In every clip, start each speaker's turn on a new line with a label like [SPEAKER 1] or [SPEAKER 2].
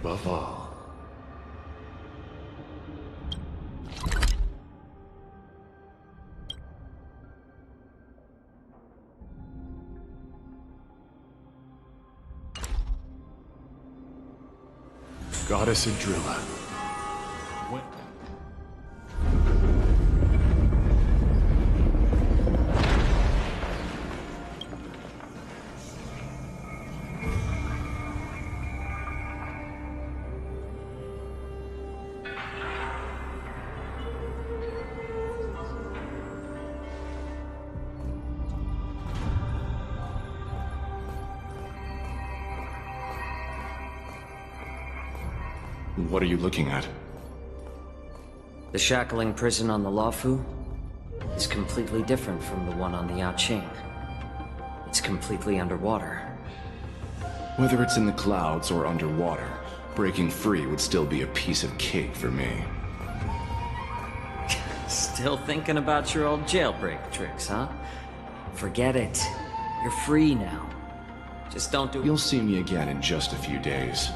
[SPEAKER 1] above all. Goddess Adrilla. What are you looking at?
[SPEAKER 2] The shackling prison on the Luofu is completely different from the one on the Yaoqing. It's completely underwater.
[SPEAKER 1] Whether it's in the clouds or underwater, breaking free would still be a piece of cake for me.
[SPEAKER 2] Still thinking about your old jailbreak tricks, huh? Forget it. You're free now. Just don't do...
[SPEAKER 1] You'll see me again in just a few days.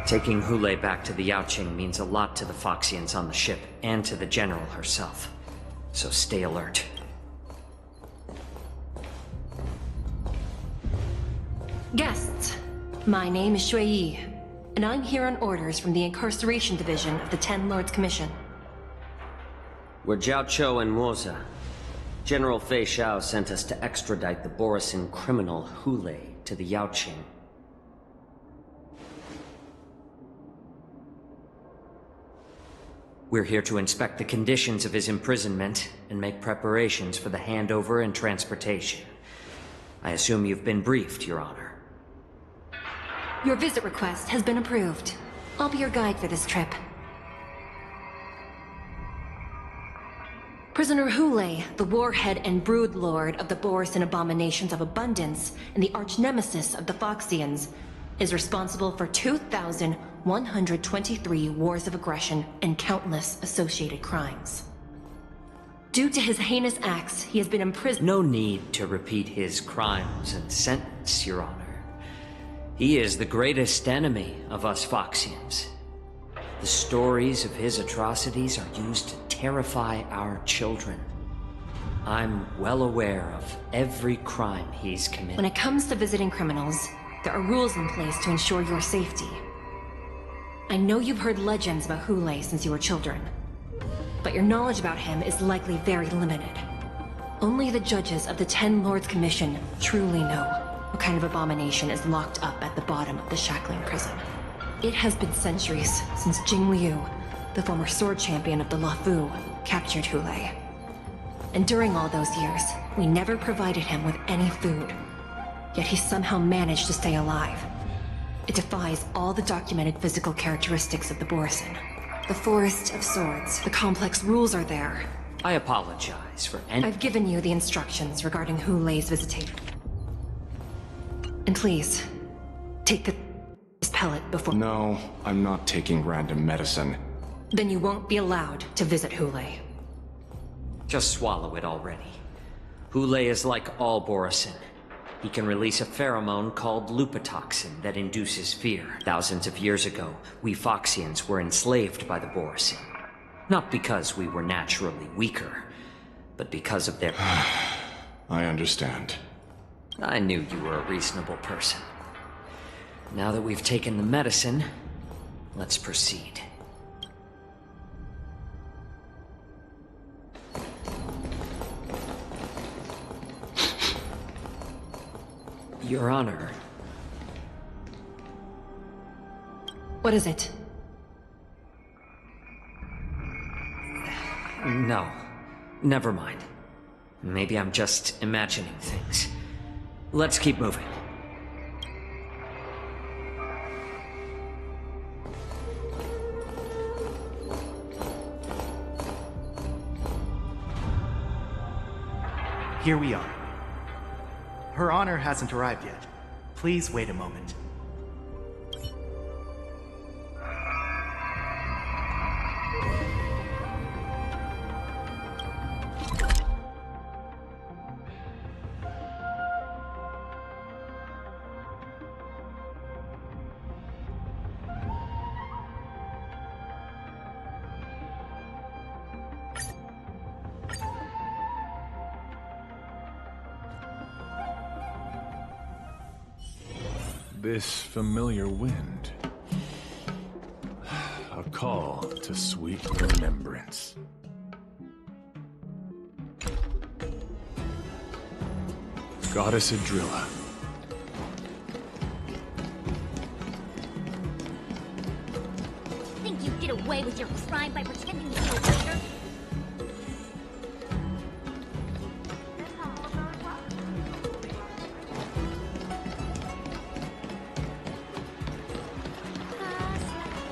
[SPEAKER 2] Taking Hulei back to the Yaoqing means a lot to the Foxians on the ship, and to the General herself. So stay alert.
[SPEAKER 3] Guests, my name is Shui Yi, and I'm here on orders from the Incarceration Division of the Ten Lords Commission.
[SPEAKER 2] We're Jiao Chou and Moza. General Fei Xiao sent us to extradite the Borisin criminal Hulei to the Yaoqing. We're here to inspect the conditions of his imprisonment and make preparations for the handover and transportation. I assume you've been briefed, Your Honor.
[SPEAKER 3] Your visit request has been approved. I'll be your guide for this trip. Prisoner Hulei, the warhead and brood lord of the Borisin Abominations of Abundance and the arch-nemesis of the Foxians, is responsible for 2,123 wars of aggression and countless associated crimes. Due to his heinous acts, he has been imprisoned.
[SPEAKER 2] No need to repeat his crimes and sentence, Your Honor. He is the greatest enemy of us Foxians. The stories of his atrocities are used to terrify our children. I'm well aware of every crime he's committed.
[SPEAKER 3] When it comes to visiting criminals, there are rules in place to ensure your safety. I know you've heard legends about Hulei since you were children, but your knowledge about him is likely very limited. Only the judges of the Ten Lords Commission truly know what kind of abomination is locked up at the bottom of the shackling prison. It has been centuries since Jing Liu, the former sword champion of the Luofu, captured Hulei. And during all those years, we never provided him with any food. Yet he somehow managed to stay alive. It defies all the documented physical characteristics of the Borisin. The Forest of Swords. The complex rules are there.
[SPEAKER 2] I apologize for any...
[SPEAKER 3] I've given you the instructions regarding Hulei's visitation. And please, take this pellet before...
[SPEAKER 1] No, I'm not taking random medicine.
[SPEAKER 3] Then you won't be allowed to visit Hulei.
[SPEAKER 2] Just swallow it already. Hulei is like all Borisin. He can release a pheromone called lupatoxin that induces fear. Thousands of years ago, we Foxians were enslaved by the Borisin. Not because we were naturally weaker, but because of their...
[SPEAKER 1] I understand.
[SPEAKER 2] I knew you were a reasonable person. Now that we've taken the medicine, let's proceed. Your Honor.
[SPEAKER 3] What is it?
[SPEAKER 2] No. Never mind. Maybe I'm just imagining things. Let's keep moving.
[SPEAKER 4] Here we are. Her Honor hasn't arrived yet. Please wait a moment.
[SPEAKER 5] This familiar wind. A call to sweet remembrance. Goddess Adrilla.
[SPEAKER 6] Think you'd get away with your crime by pretending to be a waiter?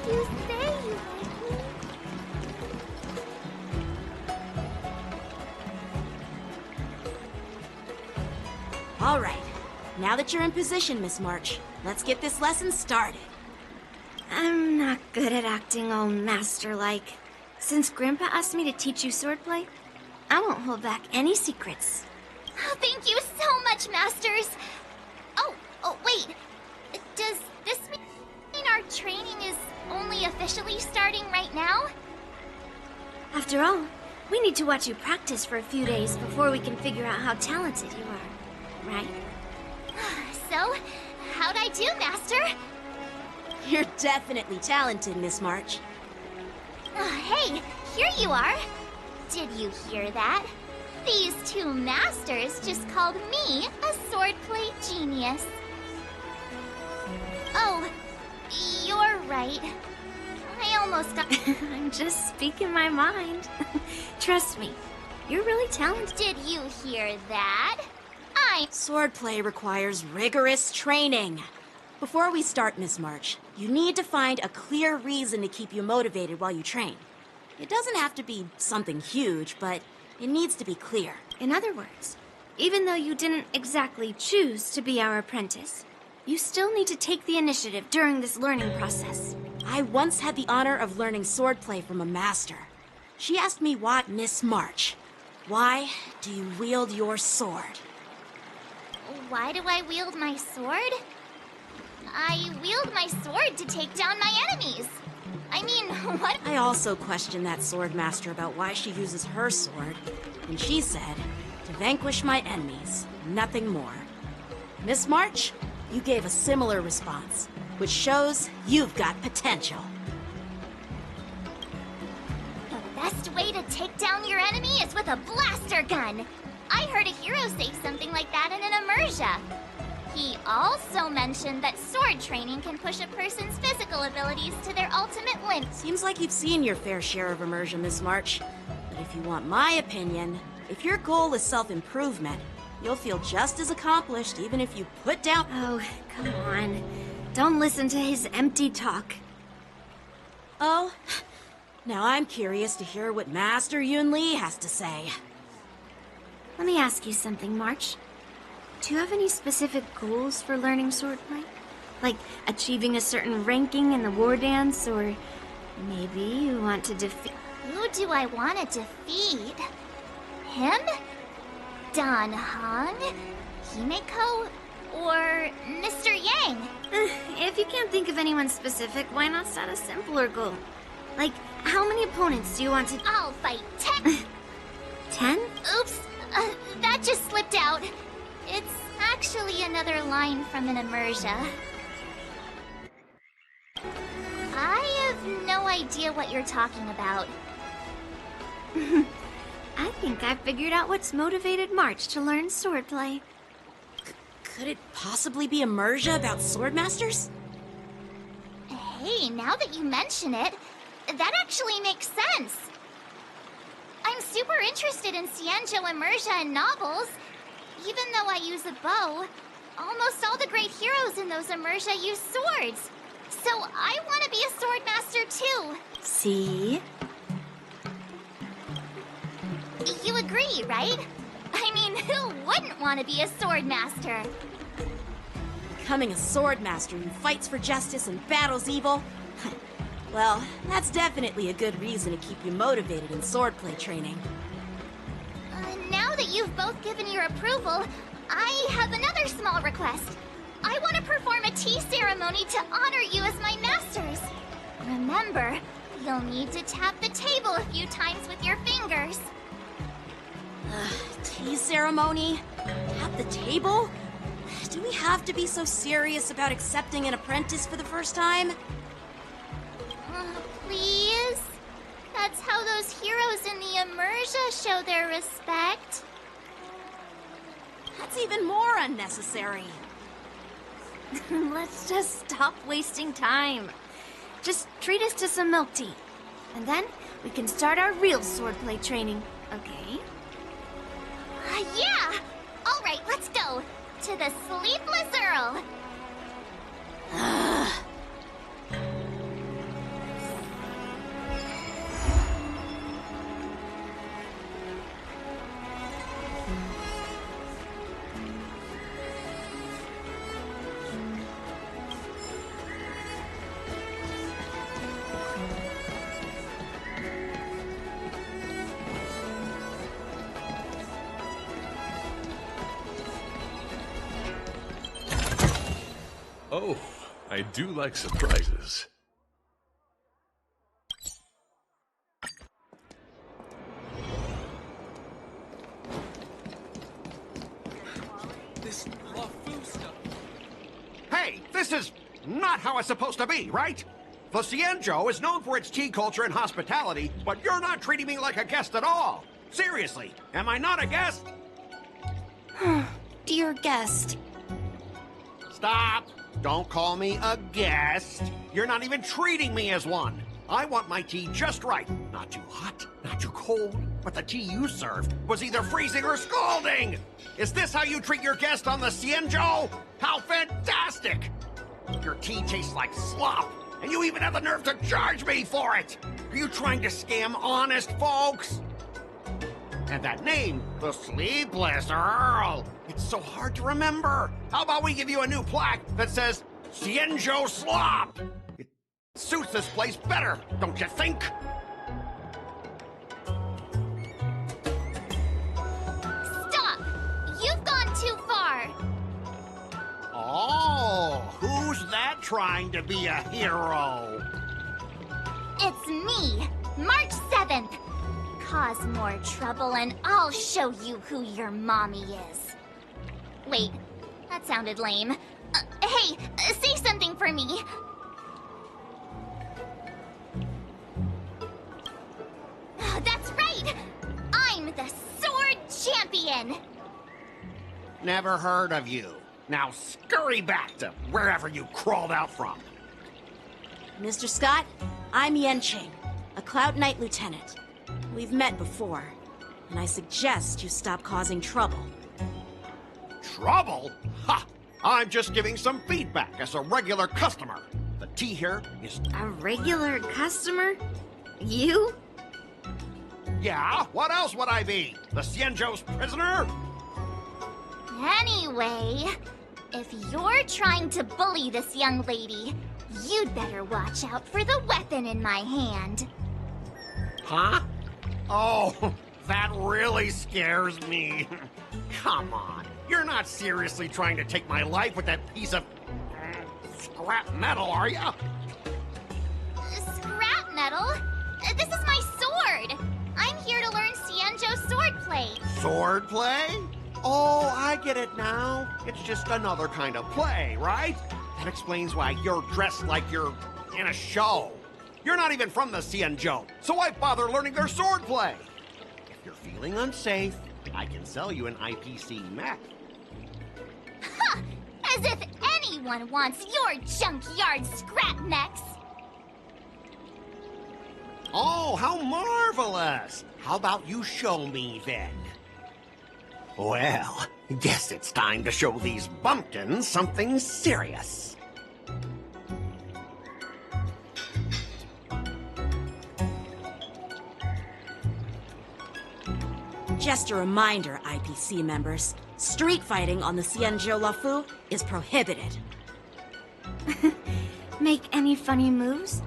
[SPEAKER 6] You say you like me?
[SPEAKER 7] All right. Now that you're in position, Miss March, let's get this lesson started.
[SPEAKER 8] I'm not good at acting all master-like. Since Grandpa asked me to teach you swordplay, I won't hold back any secrets.
[SPEAKER 6] Oh, thank you so much, Masters! Oh, wait. Does this mean our training is only officially starting right now?
[SPEAKER 8] After all, we need to watch you practice for a few days before we can figure out how talented you are, right?
[SPEAKER 6] So, how'd I do, Master?
[SPEAKER 7] You're definitely talented, Miss March.
[SPEAKER 6] Hey, here you are. Did you hear that? These two masters just called me a swordplay genius. Oh, you're right. I almost got...
[SPEAKER 8] I'm just speaking my mind. Trust me, you're really talented.
[SPEAKER 6] Did you hear that?
[SPEAKER 7] Swordplay requires rigorous training. Before we start, Miss March, you need to find a clear reason to keep you motivated while you train. It doesn't have to be something huge, but it needs to be clear.
[SPEAKER 8] In other words, even though you didn't exactly choose to be our apprentice, you still need to take the initiative during this learning process.
[SPEAKER 7] I once had the honor of learning swordplay from a master. She asked me why, Miss March, why do you wield your sword?
[SPEAKER 6] Why do I wield my sword? I wield my sword to take down my enemies. I mean, what?
[SPEAKER 7] I also questioned that sword master about why she uses her sword, and she said, to vanquish my enemies, nothing more. Miss March, you gave a similar response, which shows you've got potential.
[SPEAKER 6] The best way to take down your enemy is with a blaster gun. I heard a hero say something like that in an immersia. He also mentioned that sword training can push a person's physical abilities to their ultimate limit.
[SPEAKER 7] Seems like you've seen your fair share of immersion, Miss March. But if you want my opinion, if your goal is self-improvement, you'll feel just as accomplished even if you put down...
[SPEAKER 8] Oh, come on. Don't listen to his empty talk.
[SPEAKER 7] Oh, now I'm curious to hear what Master Yun Li has to say.
[SPEAKER 8] Let me ask you something, March. Do you have any specific goals for learning swordplay? Like achieving a certain ranking in the war dance, or maybe you want to defeat...
[SPEAKER 6] Who do I want to defeat? Him? Dan Heng? Himeko? Or Mr. Yang?
[SPEAKER 8] If you can't think of anyone specific, why not set a simpler goal? Like, how many opponents do you want to...
[SPEAKER 6] I'll fight 10.
[SPEAKER 8] 10?
[SPEAKER 6] Oops, that just slipped out. It's actually another line from an immersia. I have no idea what you're talking about.
[SPEAKER 8] I think I figured out what's motivated March to learn swordplay.
[SPEAKER 7] Could it possibly be immersia about swordmasters?
[SPEAKER 6] Hey, now that you mention it, that actually makes sense. I'm super interested in Xianzhou immersia and novels. Even though I use a bow, almost all the great heroes in those immersia use swords. So I want to be a swordmaster too.
[SPEAKER 8] See?
[SPEAKER 6] You agree, right? I mean, who wouldn't want to be a swordmaster?
[SPEAKER 7] Becoming a swordmaster who fights for justice and battles evil? Well, that's definitely a good reason to keep you motivated in swordplay training.
[SPEAKER 6] Now that you've both given your approval, I have another small request. I want to perform a tea ceremony to honor you as my masters. Remember, you'll need to tap the table a few times with your fingers.
[SPEAKER 7] Tea ceremony? Tap the table? Do we have to be so serious about accepting an apprentice for the first time?
[SPEAKER 6] Please? That's how those heroes in the Emersia show their respect.
[SPEAKER 7] That's even more unnecessary.
[SPEAKER 8] Let's just stop wasting time. Just treat us to some milk tea. And then we can start our real swordplay training, okay?
[SPEAKER 6] Yeah! Alright, let's go! To the Sleepless Earl!
[SPEAKER 5] Oh, I do like surprises.
[SPEAKER 9] This LaFou stuff.
[SPEAKER 10] Hey, this is not how it's supposed to be, right? The Xianzhou is known for its tea culture and hospitality, but you're not treating me like a guest at all. Seriously, am I not a guest?
[SPEAKER 8] Dear guest.
[SPEAKER 10] Stop! Don't call me a guest. You're not even treating me as one. I want my tea just right. Not too hot, not too cold. But the tea you served was either freezing or scalding. Is this how you treat your guest on the Xianzhou? How fantastic! Your tea tastes like slop, and you even have the nerve to charge me for it. Are you trying to scam honest folks? And that name, the Sleepless Earl. It's so hard to remember. How about we give you a new plaque that says Xianzhou Slop? It suits this place better, don't you think?
[SPEAKER 6] Stop! You've gone too far!
[SPEAKER 10] Oh, who's that trying to be a hero?
[SPEAKER 6] It's me, March 7th. Cause more trouble and I'll show you who your mommy is. Wait, that sounded lame. Hey, say something for me. That's right! I'm the Sword Champion!
[SPEAKER 10] Never heard of you. Now scurry back to wherever you crawled out from.
[SPEAKER 7] Mr. Scott, I'm Yenching, a Cloud Knight Lieutenant. We've met before, and I suggest you stop causing trouble.
[SPEAKER 10] Trouble? Ha! I'm just giving some feedback as a regular customer. The tea here is...
[SPEAKER 8] A regular customer? You?
[SPEAKER 10] Yeah, what else would I be? The Xianzhou's prisoner?
[SPEAKER 6] Anyway, if you're trying to bully this young lady, you'd better watch out for the weapon in my hand.
[SPEAKER 10] Huh? Oh, that really scares me. Come on, you're not seriously trying to take my life with that piece of scrap metal, are you?
[SPEAKER 6] Scrap metal? This is my sword! I'm here to learn Xianzhou swordplay.
[SPEAKER 10] Swordplay? Oh, I get it now. It's just another kind of play, right? That explains why you're dressed like you're in a show. You're not even from the Xianzhou, so why bother learning their swordplay? If you're feeling unsafe, I can sell you an IPC mech.
[SPEAKER 6] Ha! As if anyone wants your junkyard scrap mechs!
[SPEAKER 10] Oh, how marvelous! How about you show me, then? Well, guess it's time to show these bumpkins something serious.
[SPEAKER 7] Just a reminder, IPC members, street fighting on the Xianzhou LaFou is prohibited.
[SPEAKER 8] Make any funny moves,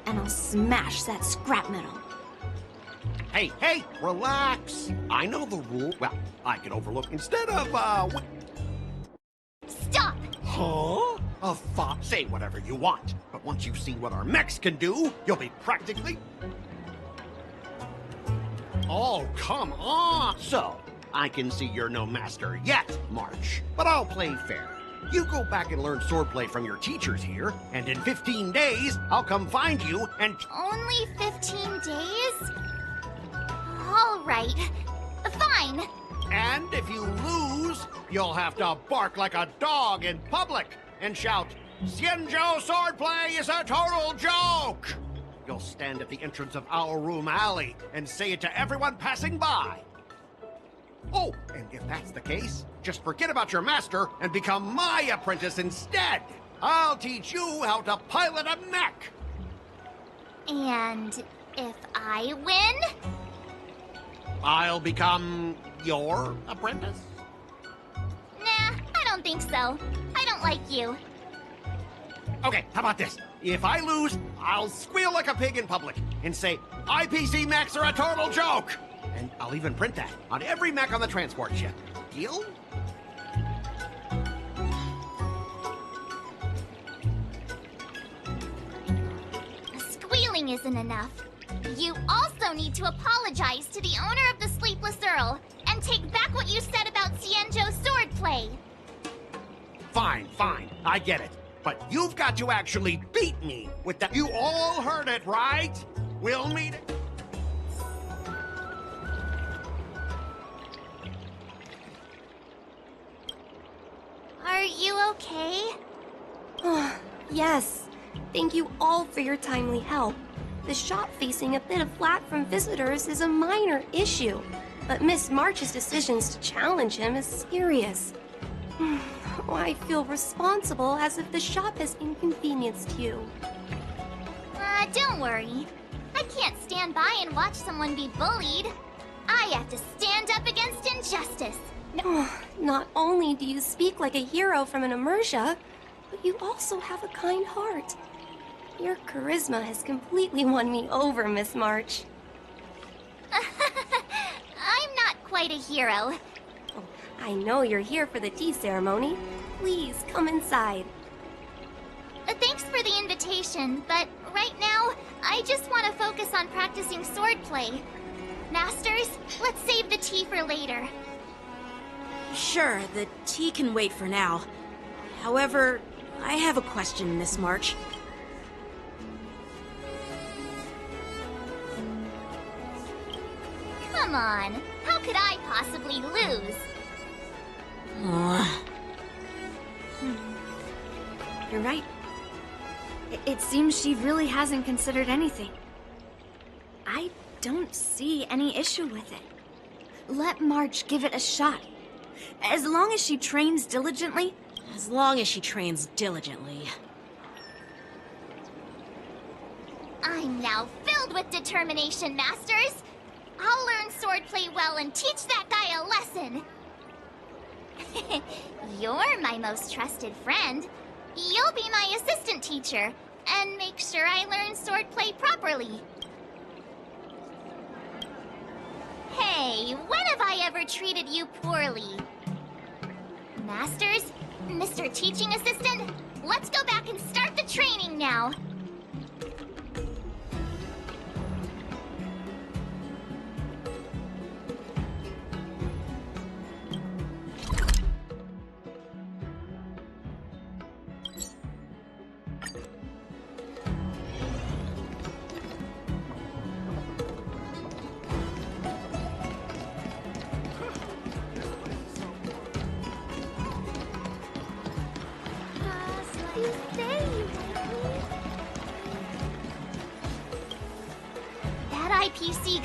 [SPEAKER 8] and I'll smash that scrap metal.
[SPEAKER 10] Hey, hey, relax. I know the rule. Well, I can overlook instead of,
[SPEAKER 6] Stop!
[SPEAKER 10] Huh? A thought. Say whatever you want. But once you've seen what our mechs can do, you'll be practically... Oh, come on! So, I can see you're no master yet, March. But I'll play fair. You go back and learn swordplay from your teachers here, and in 15 days, I'll come find you and...
[SPEAKER 6] Only 15 days? All right. Fine.
[SPEAKER 10] And if you lose, you'll have to bark like a dog in public and shout, "Xianzhou swordplay is a total joke!" You'll stand at the entrance of our room alley and say it to everyone passing by. Oh, and if that's the case, just forget about your master and become my apprentice instead. I'll teach you how to pilot a mech.
[SPEAKER 6] And if I win?
[SPEAKER 10] I'll become your apprentice?
[SPEAKER 6] Nah, I don't think so. I don't like you.
[SPEAKER 10] Okay, how about this? If I lose, I'll squeal like a pig in public and say, IPC mechs are a total joke! And I'll even print that on every mech on the transport ship. Deal?
[SPEAKER 6] Squealing isn't enough. You also need to apologize to the owner of the Sleepless Earl and take back what you said about Xianzhou swordplay.
[SPEAKER 10] Fine, fine, I get it. But you've got to actually beat me with that. You all heard it, right? We'll meet it.
[SPEAKER 6] Are you okay?
[SPEAKER 11] Yes. Thank you all for your timely help. The shop facing a bit of flack from visitors is a minor issue, but Miss March's decisions to challenge him is serious. I feel responsible as if the shop has inconvenienced you.
[SPEAKER 6] Don't worry. I can't stand by and watch someone be bullied. I have to stand up against injustice.
[SPEAKER 11] Not only do you speak like a hero from an immersia, but you also have a kind heart. Your charisma has completely won me over, Miss March.
[SPEAKER 6] I'm not quite a hero.
[SPEAKER 11] I know you're here for the tea ceremony. Please come inside.
[SPEAKER 6] Thanks for the invitation, but right now, I just want to focus on practicing swordplay. Masters, let's save the tea for later.
[SPEAKER 7] Sure, the tea can wait for now. However, I have a question, Miss March.
[SPEAKER 6] Come on, how could I possibly lose?
[SPEAKER 8] You're right. It seems she really hasn't considered anything. I don't see any issue with it. Let March give it a shot. As long as she trains diligently.
[SPEAKER 7] As long as she trains diligently.
[SPEAKER 6] I'm now filled with determination, Masters! I'll learn swordplay well and teach that guy a lesson! You're my most trusted friend. You'll be my assistant teacher, and make sure I learn swordplay properly. Hey, when have I ever treated you poorly? Masters, Mr. Teaching Assistant, let's go back and start the training now.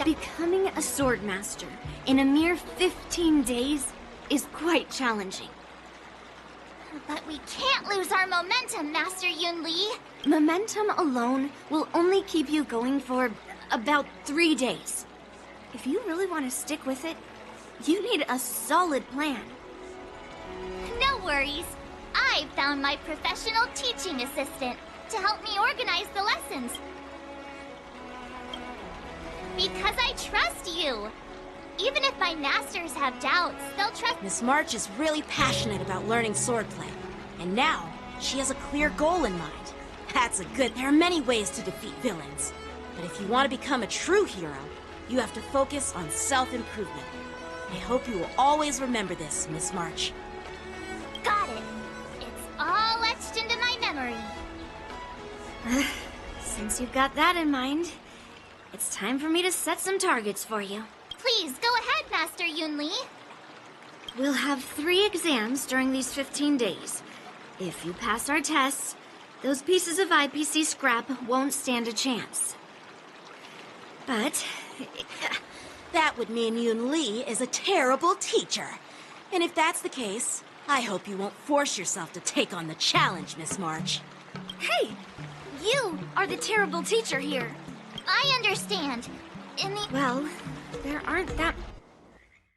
[SPEAKER 8] Becoming a swordmaster in a mere 15 days is quite challenging.
[SPEAKER 6] But we can't lose our momentum, Master Yunli.
[SPEAKER 8] Momentum alone will only keep you going for about 3 days. If you really want to stick with it, you need a solid plan.
[SPEAKER 6] No worries. I've found my professional teaching assistant to help me organize the lessons. Because I trust you. Even if my masters have doubts, they'll trust—
[SPEAKER 7] Miss March is really passionate about learning swordplay. And now, she has a clear goal in mind. That's a good— There are many ways to defeat villains. But if you want to become a true hero, you have to focus on self-improvement. I hope you will always remember this, Miss March.
[SPEAKER 6] Got it.
[SPEAKER 8] Once you've got that in mind, it's time for me to set some targets for you.
[SPEAKER 6] Please, go ahead, Master Yunli.
[SPEAKER 8] We'll have 3 exams during these 15 days. If you pass our tests, those pieces of IPC scrap won't stand a chance. But
[SPEAKER 7] That would mean Yun Li is a terrible teacher. And if that's the case, I hope you won't force yourself to take on the challenge, Miss March.
[SPEAKER 8] hey, you are the terrible teacher here.
[SPEAKER 6] I understand.
[SPEAKER 8] Well, there aren't that...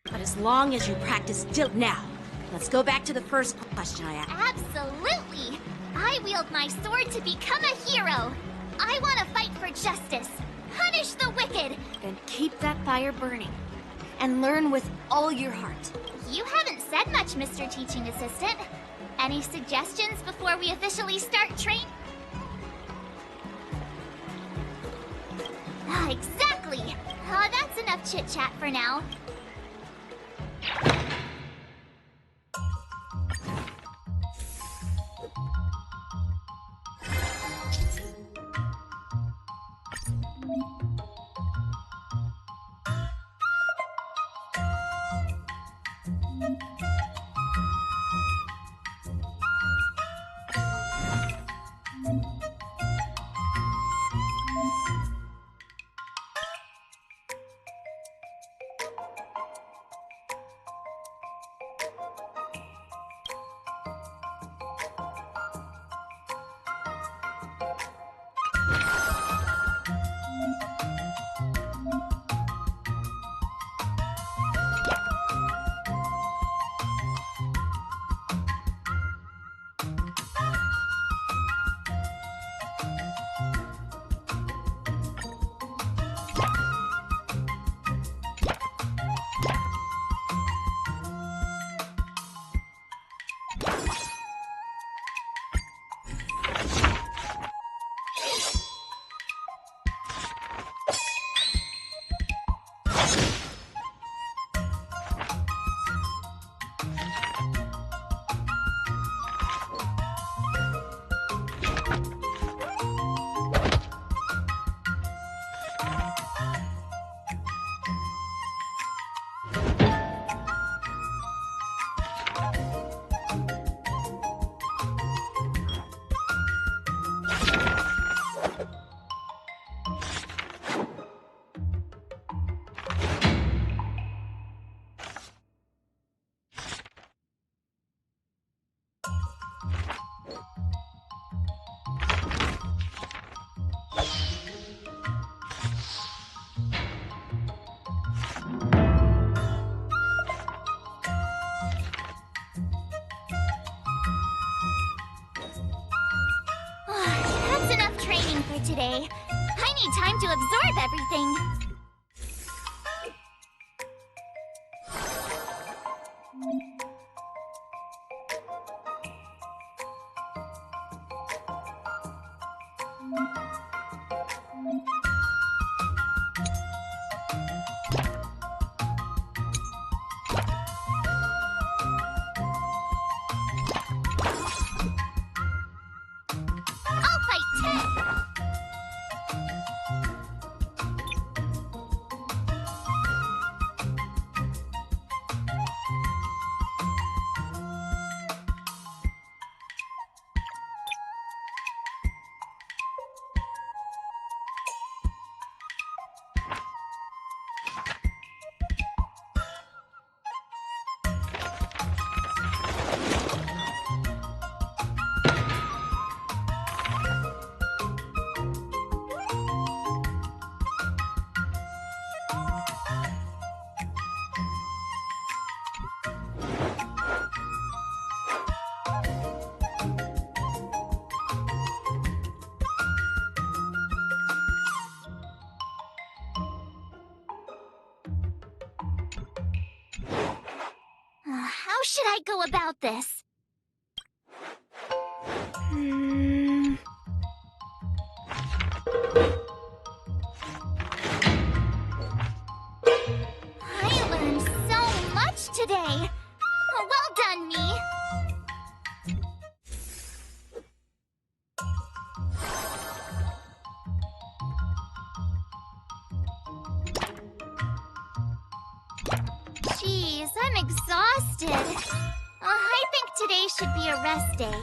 [SPEAKER 7] But as long as you practice now, let's go back to the first question I asked.
[SPEAKER 6] Absolutely! I wield my sword to become a hero. I want to fight for justice. Punish the wicked.
[SPEAKER 8] Then keep that fire burning. And learn with all your heart.
[SPEAKER 6] You haven't said much, Mr. Teaching Assistant. Any suggestions before we officially start training? Exactly. That's enough chit-chat for now. Today. I need time to absorb everything. I'll fight 10! How should I go about this? I learned so much today. Well done, me. I'm exhausted. I think today should be a rest day.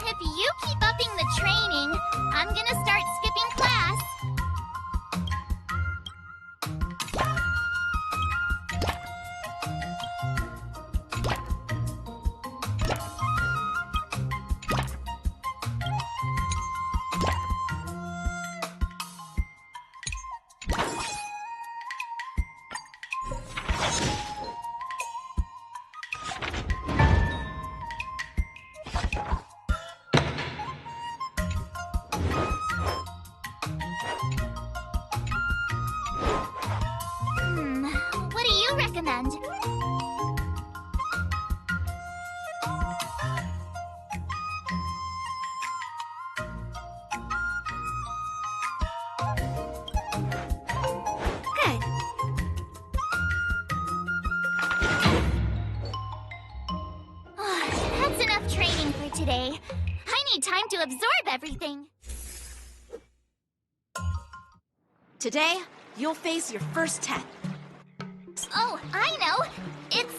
[SPEAKER 6] If you keep upping the training, I'm gonna start skipping class. What do you recommend?
[SPEAKER 8] Good.
[SPEAKER 6] That's enough training for today. I need time to absorb everything.
[SPEAKER 7] Today, you'll face your first test.
[SPEAKER 6] Oh, I know. It's...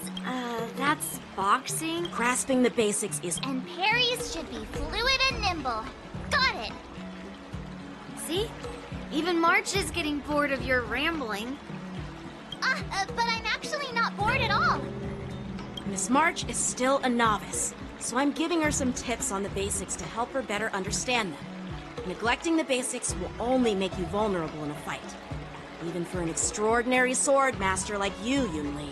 [SPEAKER 8] That's boxing?
[SPEAKER 7] Grasping the basics is...
[SPEAKER 6] And parries should be fluid and nimble. Got it.
[SPEAKER 8] See? Even March is getting bored of your rambling.
[SPEAKER 6] But I'm actually not bored at all.
[SPEAKER 7] Miss March is still a novice, so I'm giving her some tips on the basics to help her better understand them. Neglecting the basics will only make you vulnerable in a fight. Even for an extraordinary sword master like you, Yun-Li.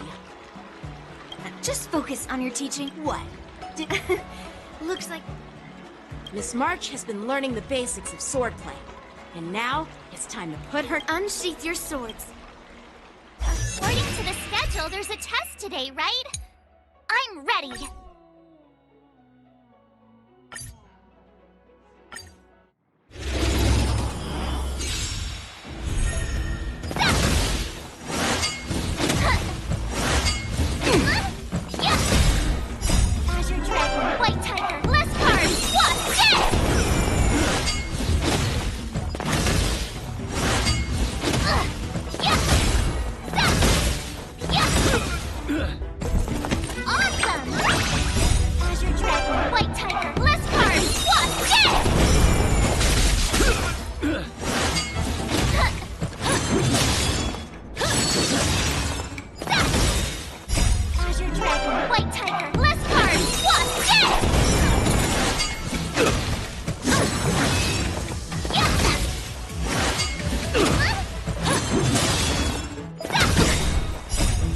[SPEAKER 8] Just focus on your teaching.
[SPEAKER 7] What?
[SPEAKER 8] Looks like...
[SPEAKER 7] Miss March has been learning the basics of swordplay. And now, it's time to put her...
[SPEAKER 8] Unsheath your swords.
[SPEAKER 6] According to the schedule, there's a test today, right? I'm ready. Azure Dragon, White Tiger, less cards, what? Yes! Awesome! Azure Dragon, White Tiger, less cards, what? Yes! Azure Dragon, White Tiger, less cards, what? Yes!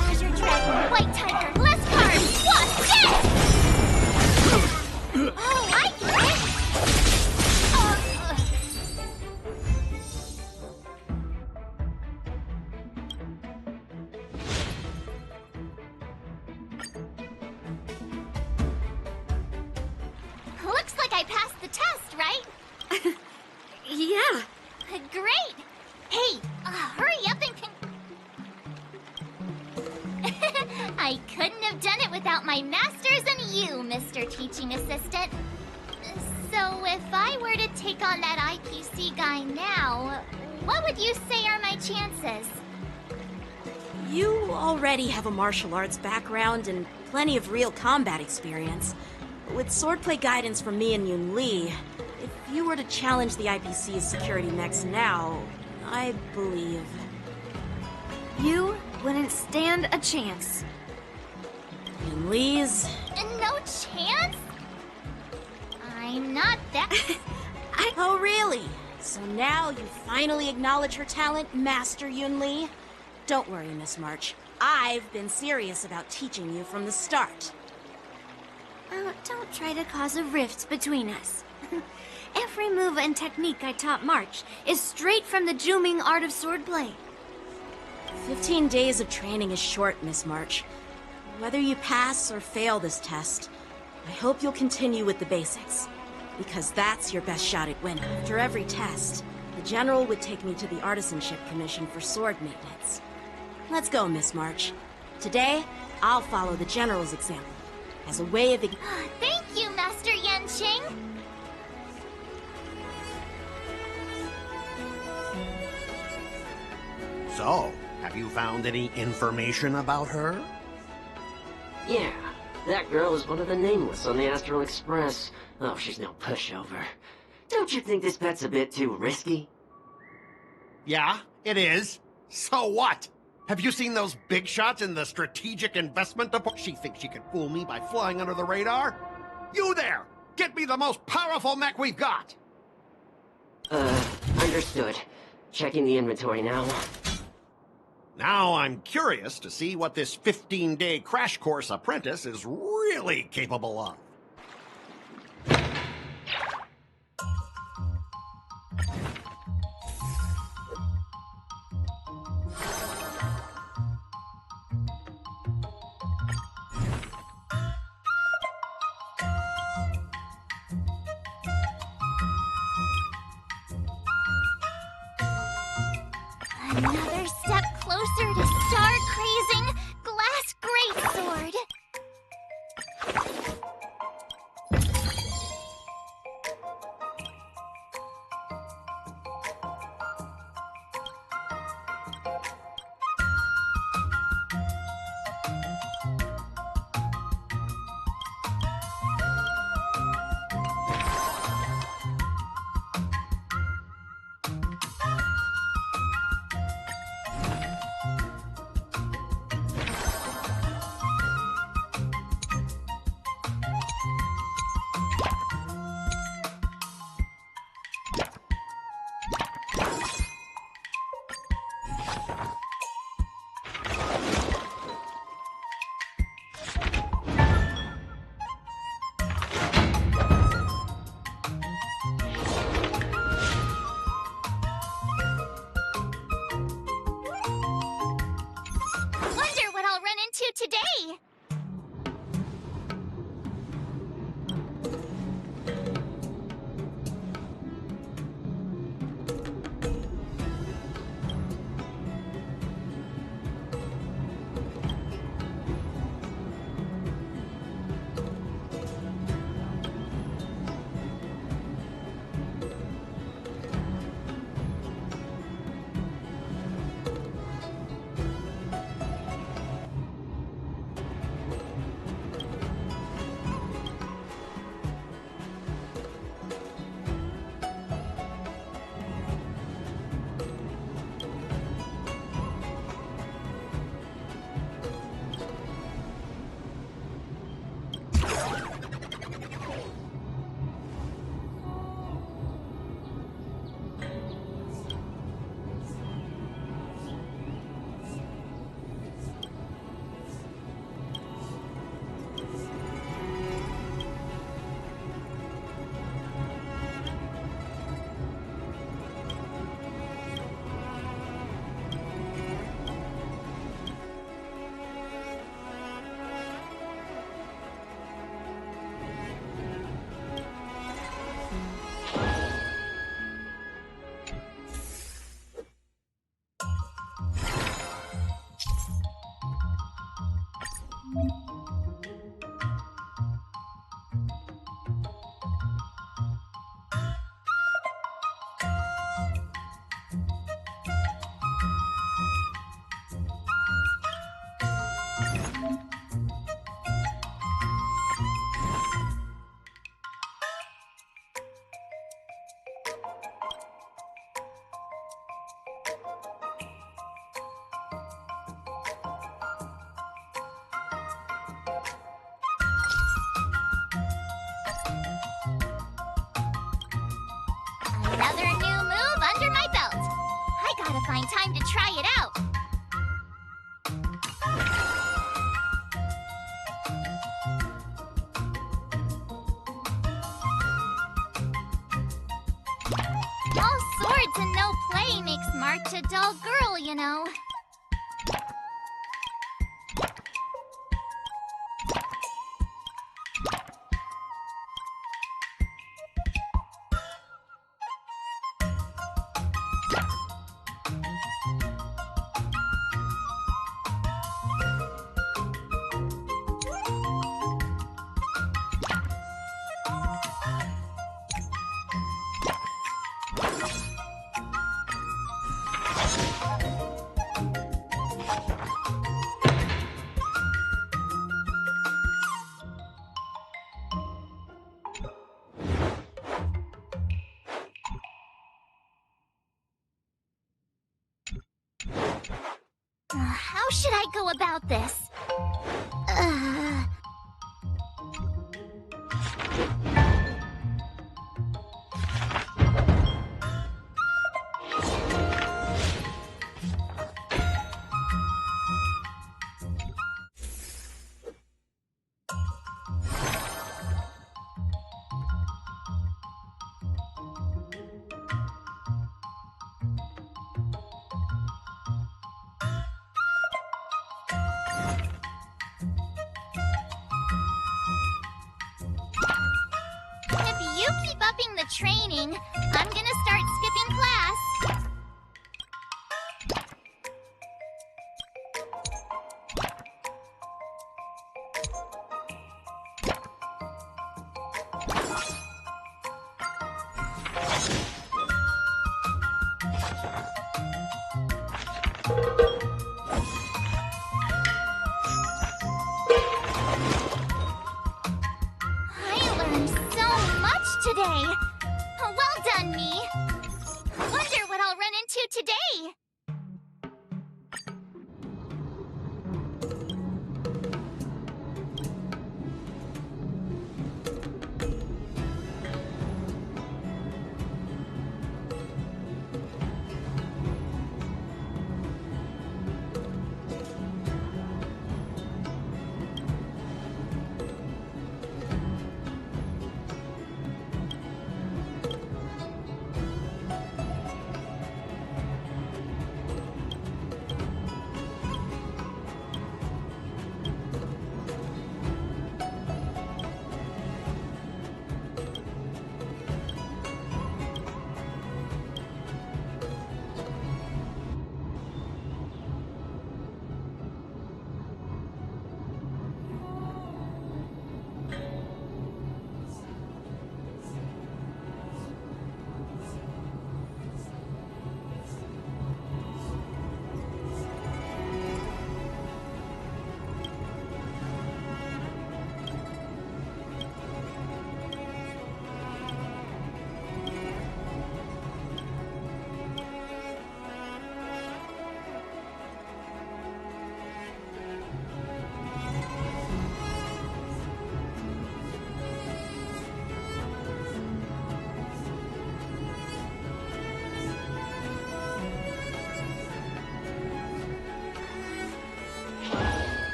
[SPEAKER 6] Azure Dragon, White Tiger, less cards, what? Yes! Oh, I get it! Looks like I passed the test, right?
[SPEAKER 8] Yeah.
[SPEAKER 6] Great! Hey, hurry up and I couldn't have done it without my masters and you, Mr. Teaching Assistant. So if I were to take on that IPC guy now, what would you say are my chances?
[SPEAKER 7] You already have a martial arts background and plenty of real combat experience. With swordplay guidance from me and Yun-Li, if you were to challenge the IPC's security mechs now, I believe...
[SPEAKER 8] You wouldn't stand a chance.
[SPEAKER 7] Yun-Li's...
[SPEAKER 6] No chance? I'm not that...
[SPEAKER 7] Oh, really? So now you finally acknowledge her talent, Master Yun-Li? Don't worry, Miss March. I've been serious about teaching you from the start.
[SPEAKER 8] Don't try to cause a rift between us. Every move and technique I taught March is straight from the Juming art of swordplay.
[SPEAKER 7] 15 days of training is short, Miss March. Whether you pass or fail this test, I hope you'll continue with the basics, because that's your best shot at winning. After every test, the General would take me to the Artisanship Commission for sword maintenance. Let's go, Miss March. Today, I'll follow the General's example, as a way of...
[SPEAKER 6] Thank you, Master Yanqing!
[SPEAKER 10] So, have you found any information about her?
[SPEAKER 12] Yeah, that girl is one of the nameless on the Astral Express. Oh, she's no pushover. Don't you think this bet's a bit too risky?
[SPEAKER 10] Yeah, it is. So what? Have you seen those big shots in the strategic investment department? She thinks she can fool me by flying under the radar? You there! Get me the most powerful mech we've got!
[SPEAKER 12] Understood. Checking the inventory now.
[SPEAKER 10] Now I'm curious to see what this 15-day crash course apprentice is really capable of.
[SPEAKER 6] Another step closer to star-crazing Glass Greatsword. Wonder what I'll run into today. Another new move under my belt. I gotta find time to try it out. All swords and no play makes March a dull girl, you know. How should I go about this? If you keep upping the training, I'm gonna start skipping class. I learned so much today. Well done, me. Wonder what I'll run into today.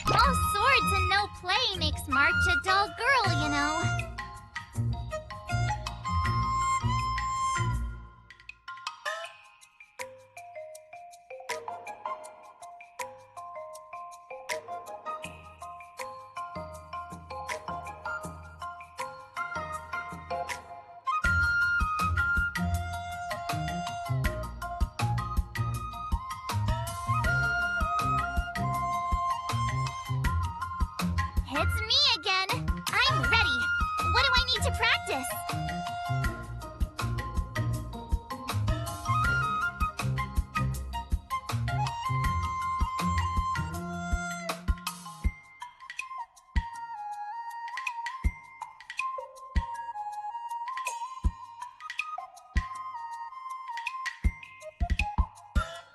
[SPEAKER 6] All swords and no play makes March a dull girl, you know. It's me again. I'm ready. What do I need to practice?